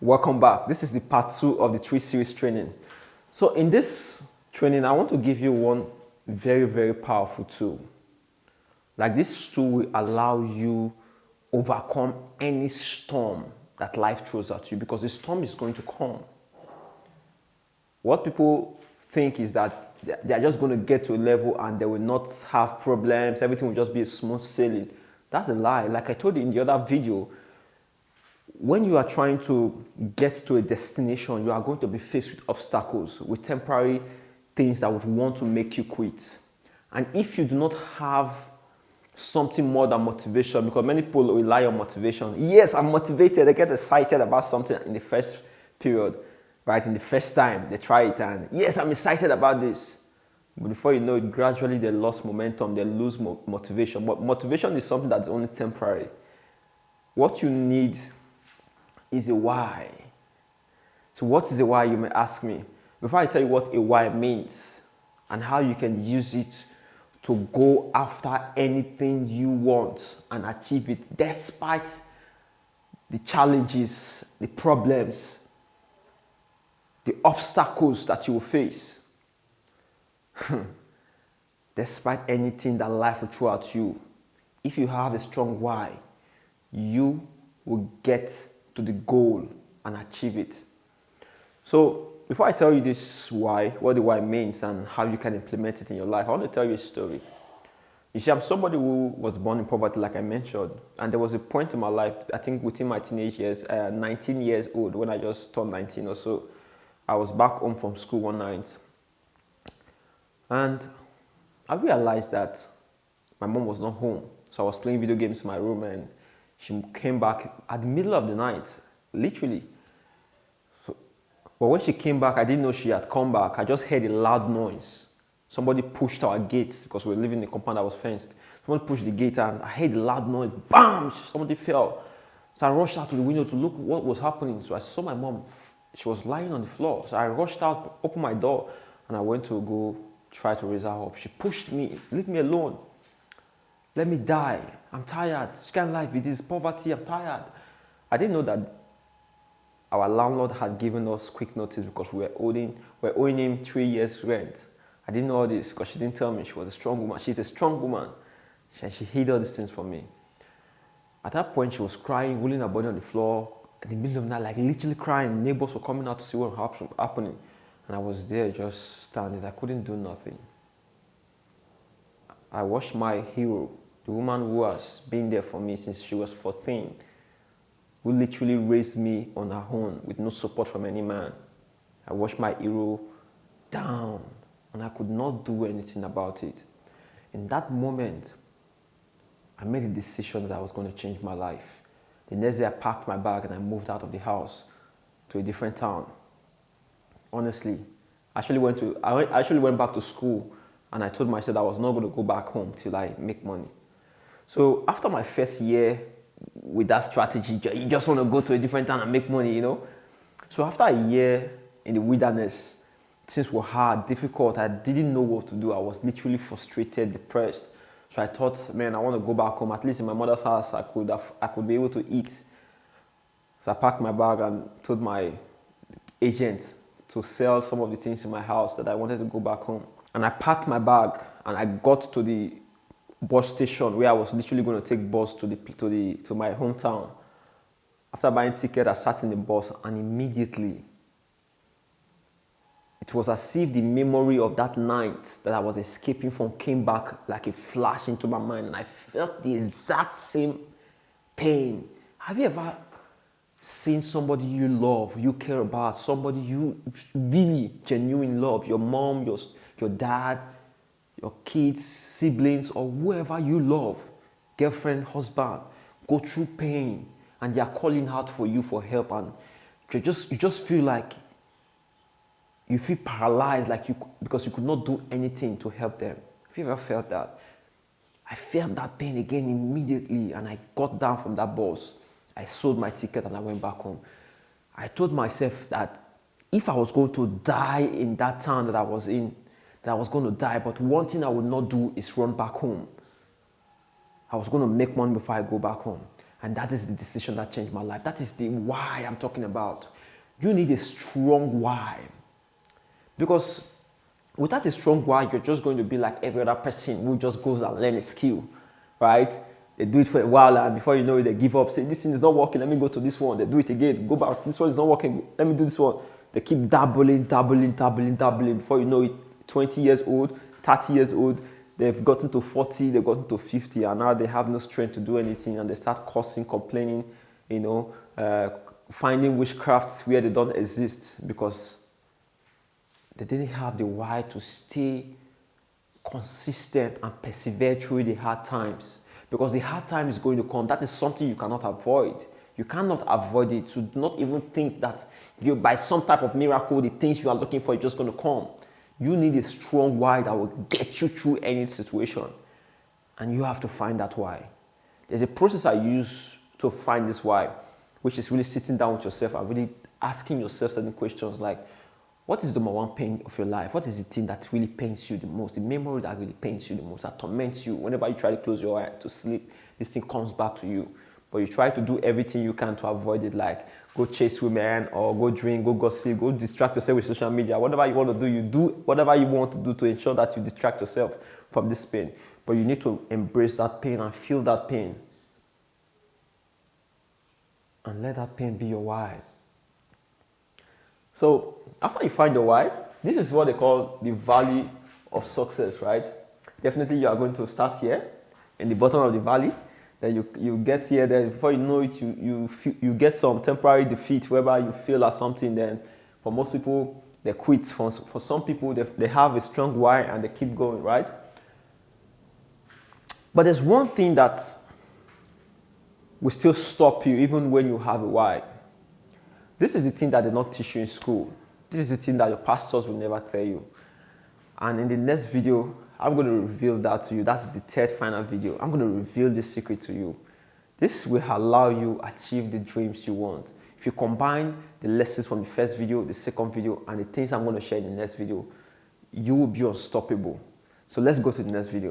Welcome back. This is the part 2 of the 3 series training. So in this training, I want to give you one very powerful tool. Like this tool will allow you overcome any storm that life throws at you, because the storm is going to come. What people think is that they are just going to get to a level and they will not have problems, everything will just be a smooth sailing. That's a lie. Like I told you in the other video, when you are trying to get to a destination, you are going to be faced with obstacles, with temporary things that would want to make you quit. And if you do not have something more than motivation, because many people rely on motivation. Yes, I'm motivated. They get excited about something in the first period, right? In the first time they try it, and yes, I'm excited about this. But before you know it, gradually they lost momentum, they lose motivation. But motivation is something that's only temporary. What you need is a why. So what is a why, you may ask me? Before I tell you what a why means and how you can use it to go after anything you want and achieve it despite the challenges, the problems, the obstacles that you will face. Despite anything that life will throw at you, if you have a strong why, you will get to the goal and achieve it. So before I tell you this why, what the why means and how you can implement it in your life, I want to tell you a story. You see, I'm somebody who was born in poverty, like I mentioned, and there was a point in my life, I think within my teenage years, 19 years old, when I just turned 19 or so, I was back home from school one night, and I realized that my mom was not home. So I was playing video games in my room, and she came back at the middle of the night, literally. But when she came back, I didn't know she had come back. I just heard a loud noise. Somebody pushed our gates, because we were living in a compound that was fenced. Somebody pushed the gate, and I heard a loud noise. Bam! Somebody fell. So I rushed out to the window to look what was happening. So I saw my mom. She was lying on the floor. So I rushed out, opened my door, and I went to go try to raise her up. She pushed me. Leave me alone. Let me die. I'm tired. This kind of life, it is poverty. I'm tired. I didn't know that our landlord had given us quick notice because we're owing him 3 years rent. I didn't know all this because she didn't tell me. She was a strong woman. She's a strong woman. She hid all these things from me. At that point, she was crying, rolling her body on the floor in the middle of the night, like literally crying. Neighbors were coming out to see what was happening. And I was there just standing. I couldn't do nothing. I watched my hero, the woman who has been there for me since she was 14, who literally raised me on her own with no support from any man. I watched my hero down, and I could not do anything about it. In that moment, I made a decision that I was going to change my life. The next day, I packed my bag and I moved out of the house to a different town. Honestly, I actually went back to school, and I told myself I was not going to go back home till I make money. So after my first year with that strategy, you just want to go to a different town and make money, you know. So after a year in the wilderness, things were hard, difficult. I didn't know what to do. I was literally frustrated, depressed. So I thought, man, I want to go back home. At least in my mother's house, I could be able to eat. So I packed my bag and told my agent to sell some of the things in my house that I wanted to go back home. And I packed my bag and I got to the bus station where I was literally going to take bus to my hometown. After buying ticket, I sat in the bus, and immediately it was as if the memory of that night that I was escaping from came back like a flash into my mind, and I felt the exact same pain. Have you ever seen somebody you love, you care about, somebody you really genuinely love, your mom, your dad, your kids, siblings, or whoever you love, girlfriend, husband, go through pain, and they are calling out for you for help, and you just feel like you feel paralyzed, because you could not do anything to help them. Have you ever felt that? I felt that pain again immediately, and I got down from that bus. I sold my ticket and I went back home. I told myself that if I was going to die in that town that I was in, that I was going to die, but one thing I would not do is run back home. I was going to make money before I go back home. And that is the decision that changed my life. That is the why I'm talking about. You need a strong why. Because without a strong why, you're just going to be like every other person who just goes and learn a skill, right? They do it for a while, and before you know it, they give up. Say, this thing is not working, let me go to this one. They do it again, go back. This one is not working, let me do this one. They keep dabbling. Before you know it, 20 years old, 30 years old, they've gotten to 40, they've gotten to 50, and now they have no strength to do anything, and they start cursing, complaining, finding witchcrafts where they don't exist because they didn't have the why to stay consistent and persevere through the hard times. Because the hard time is going to come. That is something you cannot avoid. You cannot avoid it. So do not even think that by some type of miracle, the things you are looking for are just going to come. You need a strong why that will get you through any situation. And you have to find that why. There's a process I use to find this why, which is really sitting down with yourself and really asking yourself certain questions like, what is the number one pain of your life? What is the thing that really pains you the most? The memory that really pains you the most, that torments you. Whenever you try to close your eye to sleep, this thing comes back to you. But you try to do everything you can to avoid it, like go chase women or go drink, go gossip, go distract yourself with social media. Whatever you want to do, you do whatever you want to do to ensure that you distract yourself from this pain. But you need to embrace that pain and feel that pain. And let that pain be your why. So after you find your why, this is what they call the valley of success, right? Definitely you are going to start here in the bottom of the valley. Then you get here, then before you know it, you get some temporary defeat whereby you fail at something. Then for most people, they quit. For some people, they have a strong why and they keep going, right? But there's one thing that will still stop you even when you have a why. This is the thing that they don't teach you in school. This is the thing that your pastors will never tell you. And in the next video, I'm going to reveal that to you. That's the third final video. I'm going to reveal this secret to you. This will allow you achieve the dreams you want. If you combine the lessons from the first video, the second video, and the things I'm going to share in the next video, you will be unstoppable. So let's go to the next video.